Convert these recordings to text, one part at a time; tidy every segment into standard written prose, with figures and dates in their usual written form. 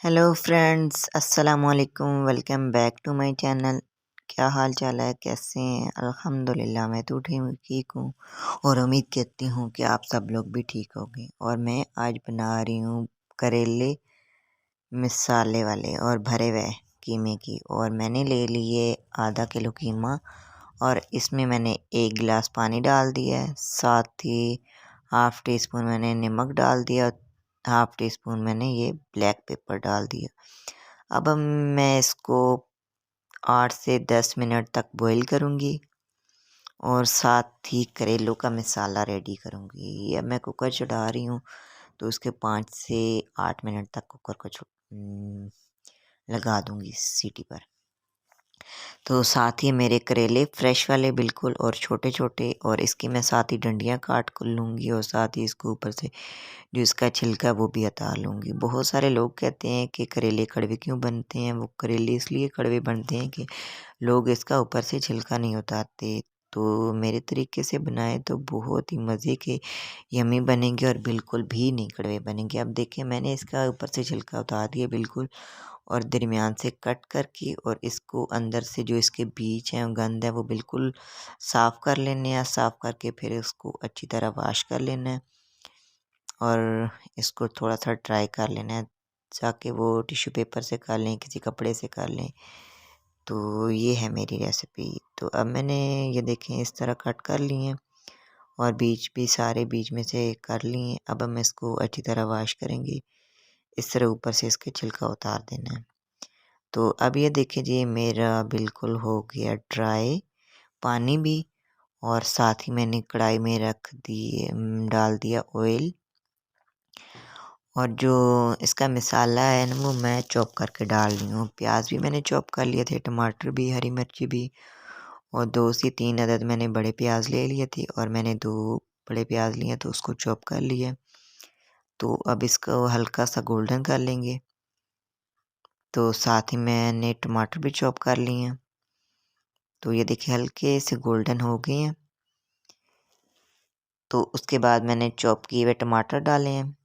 Hello friends, अस्सलाम वालेकुम। Welcome back to my channel. क्या हाल चाल है, कैसे हैं? अल्हम्दुलिल्लाह मैं तो ठीक हूँ और उम्मीद करती हूँ कि आप सब लोग भी ठीक होंगे। और मैं आज बना रही हूँ करेले मिसाले वाले और भरे हुए कीमे की। और मैंने ले लिए आधा किलो कीमा और इसमें मैंने 1 गिलास पानी डाल दिया है। साथ ही हाफ़ टी स्पून मैंने नमक डाल दिया, हाफ़ टी स्पून मैंने ये ब्लैक पेपर डाल दिया। अब मैं इसको 8 से 10 मिनट तक बॉईल करूँगी और साथ ही करेलों का मसाला रेडी करूँगी। अब मैं कुकर चढ़ा रही हूँ तो उसके 5 से 8 मिनट तक कुकर को लगा दूँगी सीटी पर। तो साथ ही मेरे करेले फ्रेश वाले बिल्कुल और छोटे छोटे, और इसकी मैं साथ ही डंडियाँ काट कर लूँगी और साथ ही इसको ऊपर से जो इसका छिलका वो भी हटा लूँगी। बहुत सारे लोग कहते हैं कि करेले कड़वे क्यों बनते हैं। वो करेले इसलिए कड़वे बनते हैं कि लोग इसका ऊपर से छिलका नहीं उतारते। तो मेरे तरीके से बनाए तो बहुत ही मज़े के यम्मी बनेंगे और बिल्कुल भी नहीं कड़वे बनेंगे। अब देखिए मैंने इसका ऊपर से छिलका उतार दिया बिल्कुल, और दरमियान से कट करके, और इसको अंदर से जो इसके बीज हैं गंद है वो बिल्कुल साफ़ कर लेने हैं। साफ़ करके फिर इसको अच्छी तरह वॉश कर लेना है और इसको थोड़ा सा ड्राई कर लेना है, ताकि वो टिश्यू पेपर से कर लें, किसी कपड़े से कर लें। तो ये है मेरी रेसिपी। तो अब मैंने ये देखें इस तरह कट कर लिए हैं और बीज भी सारे बीज में से कर लिए हैं। अब हम इसको अच्छी तरह वॉश करेंगे। इस तरह ऊपर से इसके छिलका उतार देना है। तो अब ये देखिए जी मेरा बिल्कुल हो गया ड्राई पानी भी, और साथ ही मैंने कढ़ाई में डाल दिया ऑयल, और जो इसका मसाला है ना वो मैं चॉप करके डाल रही हूँ। प्याज भी मैंने चॉप कर लिए थे, टमाटर भी, हरी मिर्ची भी, और 2 से 3 अदद मैंने बड़े प्याज ले लिए थे, और मैंने 2 बड़े प्याज लिए तो उसको चॉप कर लिया। तो अब इसको हल्का सा गोल्डन कर लेंगे। तो साथ ही मैंने टमाटर भी चॉप कर लिए हैं। तो ये देखिए हल्के से गोल्डन हो गए हैं। तो उसके बाद मैंने चॉप किए हुए टमाटर डाले हैं,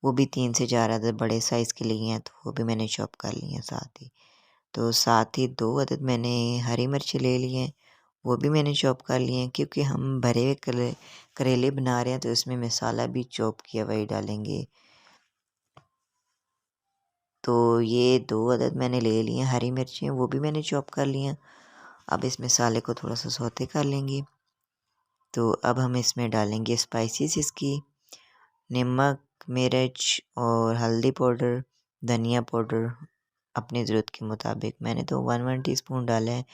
वो भी 3 से 4 अदद बड़े साइज़ के लिए हैं, तो वो भी मैंने चॉप कर लिए हैं साथ ही। तो साथ ही 2 अदद मैंने हरी मिर्ची ले लिए हैं, वो भी मैंने चॉप कर लिए हैं, क्योंकि हम भरे हुए करेले बना रहे हैं तो इसमें मसाला भी चॉप किया हुआ ही डालेंगे। तो ये 2 अदद मैंने ले लिए हैं हरी मिर्ची, वो भी मैंने चॉप कर लिए हैं। अब इस मसाले को थोड़ा सा सौते कर लेंगे। तो अब हम इसमें डालेंगे स्पाइसेस इसकी, नमक, मिर्च और हल्दी पाउडर, धनिया पाउडर अपनी ज़रूरत के मुताबिक। मैंने तो 1 टीस्पून डाला है।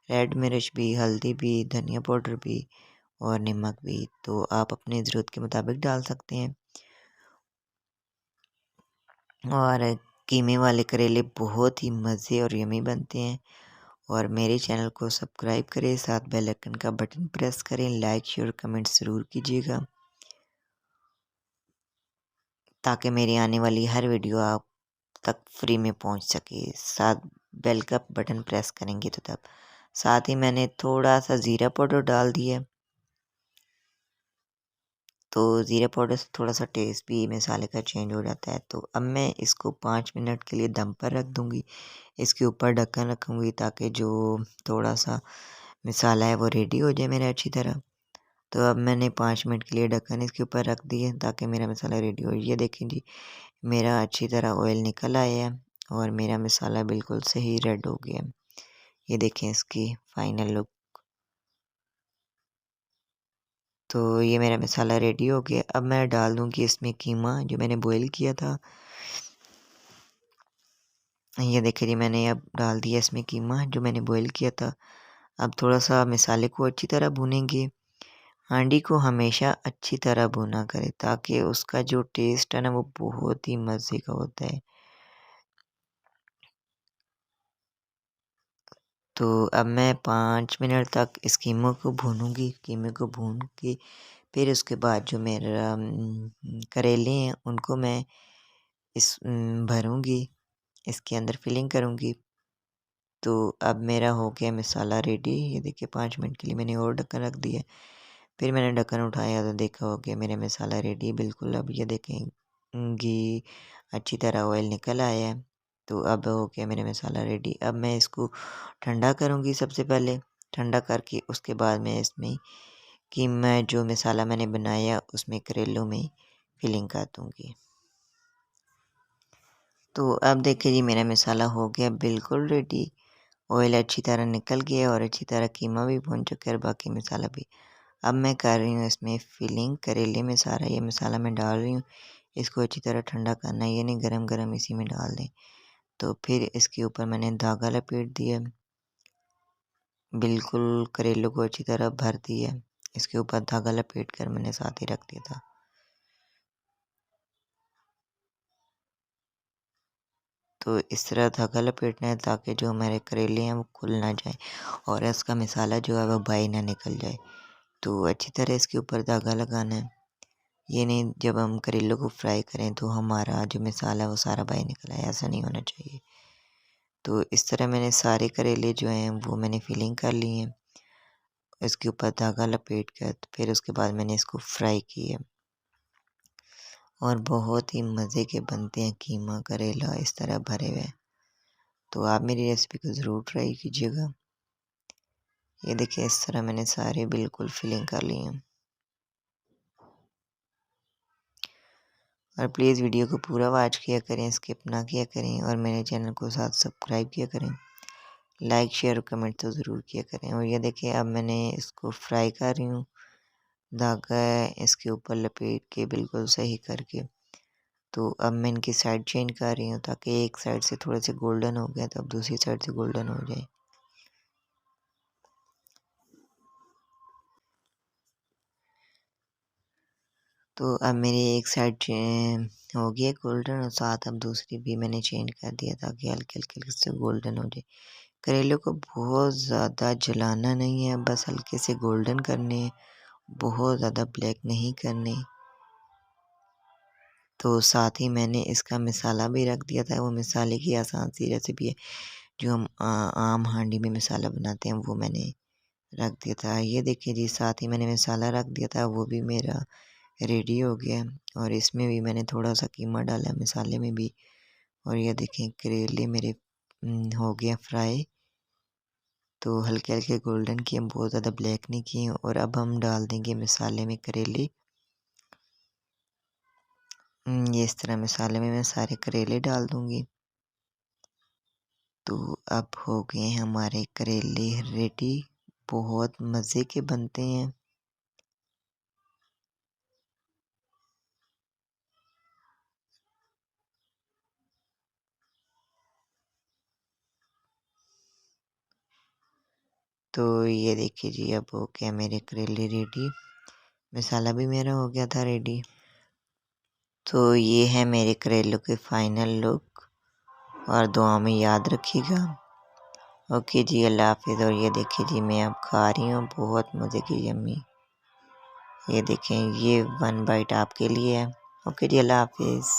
रेड मिर्च भी, हल्दी भी, धनिया पाउडर भी और नमक भी, तो आप अपनी ज़रूरत के मुताबिक डाल सकते हैं। और कीमे वाले करेले बहुत ही मज़े और यमी बनते हैं। और मेरे चैनल को सब्सक्राइब करें, साथ बेल आइकन का बटन प्रेस करें, लाइक शेयर कमेंट ज़रूर कीजिएगा, ताकि मेरी आने वाली हर वीडियो आप तक फ्री में पहुंच सके। साथ बेल का बटन प्रेस करेंगे तो तब। साथ ही मैंने थोड़ा सा ज़ीरा पाउडर डाल दिया, तो ज़ीरा पाउडर से थोड़ा सा टेस्ट भी मसाले का चेंज हो जाता है। तो अब मैं इसको 5 मिनट के लिए दम पर रख दूँगी। इसके ऊपर ढक्कन रखूँगी ताकि जो थोड़ा सा मसाला है वो रेडी हो जाए मेरा अच्छी तरह। तो अब मैंने 5 मिनट के लिए ढक्कन इसके ऊपर रख दिए ताकि मेरा मसाला रेडी हो। ये देखें जी मेरा अच्छी तरह ऑयल निकल आया है और मेरा मसाला बिल्कुल सही रेड हो गया। ये देखें इसकी फाइनल लुक। तो ये मेरा मसाला रेडी हो गया। अब मैं डाल दूँगी इसमें कीमा जो मैंने बॉईल किया था। ये देखिए जी मैंने अब डाल दिया इसमें कीमा जो मैंने बॉईल किया था। अब थोड़ा सा मसाले को अच्छी तरह भूनेंगे। हांडी को हमेशा अच्छी तरह भुना करें ताकि उसका जो टेस्ट है ना वो बहुत ही मज़े का होता है। तो अब मैं 5 मिनट तक इस कीमे को भूनूंगी। कीमे को भून के फिर उसके बाद जो मेरा करेले हैं उनको मैं भरूंगी, इसके अंदर फिलिंग करूंगी। तो अब मेरा हो गया मसाला रेडी। ये देखिए 5 मिनट के लिए मैंने और ढक्कन रख दिया। फिर मैंने ढक्कन उठाया तो देखा हो गया मेरा मसाला रेडी बिल्कुल। अब ये देखेंगी अच्छी तरह ऑयल निकल आया है। तो अब हो गया मेरा मसाला रेडी। अब मैं इसको ठंडा करूँगी सबसे पहले। ठंडा करके उसके बाद मैं इसमें मैं जो मसाला मैंने बनाया उसमें करेलों में फिलिंग कर दूँगी। तो अब देखिए जी मेरा मसाला हो गया बिल्कुल रेडी। ऑयल अच्छी तरह निकल गया और अच्छी तरह कीमा भी भुन चुका है और बाकी मसाला भी। अब मैं कर रही हूँ इसमें फिलिंग। करेले में सारा ये मसाला मैं डाल रही हूँ। इसको अच्छी तरह ठंडा करना है, ये नहीं गरम गरम इसी में डाल दें। तो फिर इसके ऊपर मैंने धागा लपेट दिया, बिल्कुल करेलों को अच्छी तरह भर दिया। इसके ऊपर धागा लपेट कर मैंने साथ ही रख दिया था। तो इस तरह धागा लपेटना है ताकि जो हमारे करेले हैं वो खुल ना जाए और इसका मसाला जो है वो बाहर ना निकल जाए। तो अच्छी तरह इसके ऊपर धागा लगाना है। ये नहीं जब हम करेलों को फ्राई करें तो हमारा जो मसाला है वो सारा बाहर निकल आए, ऐसा नहीं होना चाहिए। तो इस तरह मैंने सारे करेले जो हैं वो मैंने फिलिंग कर लिए हैं। इसके ऊपर धागा लपेट कर फिर उसके बाद मैंने इसको फ्राई किया और बहुत ही मज़े के बनते हैं कीमा करेला इस तरह भरे हुए। तो आप मेरी रेसिपी को ज़रूर ट्राई कीजिएगा। ये देखिए इस तरह मैंने सारे बिल्कुल फिलिंग कर लिए हैं। और प्लीज़ वीडियो को पूरा वॉच किया करें, स्किप ना किया करें और मेरे चैनल को साथ सब्सक्राइब किया करें। लाइक शेयर और कमेंट तो ज़रूर किया करें। और ये देखिए अब मैंने इसको फ्राई कर रही हूँ, धागा इसके ऊपर लपेट के बिल्कुल सही करके। तो अब मैं इनकी साइड चेंज कर रही हूँ ताकि एक साइड से थोड़े से गोल्डन हो गया तो अब दूसरी साइड से गोल्डन हो जाए। तो अब मेरी एक साइड हो गई है गोल्डन और साथ अब दूसरी भी मैंने चेंज कर दिया ताकि हल्के हल्के से गोल्डन हो जाए। करेले को बहुत ज़्यादा जलाना नहीं है, बस हल्के से गोल्डन करने हैं, बहुत ज़्यादा ब्लैक नहीं करने। तो साथ ही मैंने इसका मसाला भी रख दिया था। वो मसाले की आसान सी रेसिपी है जो हम आम हांडी में मसाला बनाते हैं, वो मैंने रख दिया था। ये देखिए जी साथ ही मैंने मसाला रख दिया था, वो भी मेरा रेडी हो गया। और इसमें भी मैंने थोड़ा सा कीमा डाला मसाले में भी। और ये देखें करेले मेरे हो गया फ्राई। तो हल्के हल्के गोल्डन किए, हम बहुत ज़्यादा ब्लैक नहीं किए। और अब हम डाल देंगे मसाले में करेले। ये इस तरह मसाले में मैं सारे करेले डाल दूँगी। तो अब हो गए हमारे करेले रेडी, बहुत मज़े के बनते हैं। तो ये देखिए जी अब हो गया मेरे करेले रेडी, मसाला भी मेरा हो गया था रेडी। तो ये है मेरे करेलों के फाइनल लुक और दुआ में याद रखिएगा। ओके जी, अल्लाह हाफिज़। और ये देखिए जी मैं अब खा रही हूँ, बहुत मज़े की यम्मी। ये देखें ये 1 बाइट आपके लिए है। ओके जी, अल्लाह हाफिज़।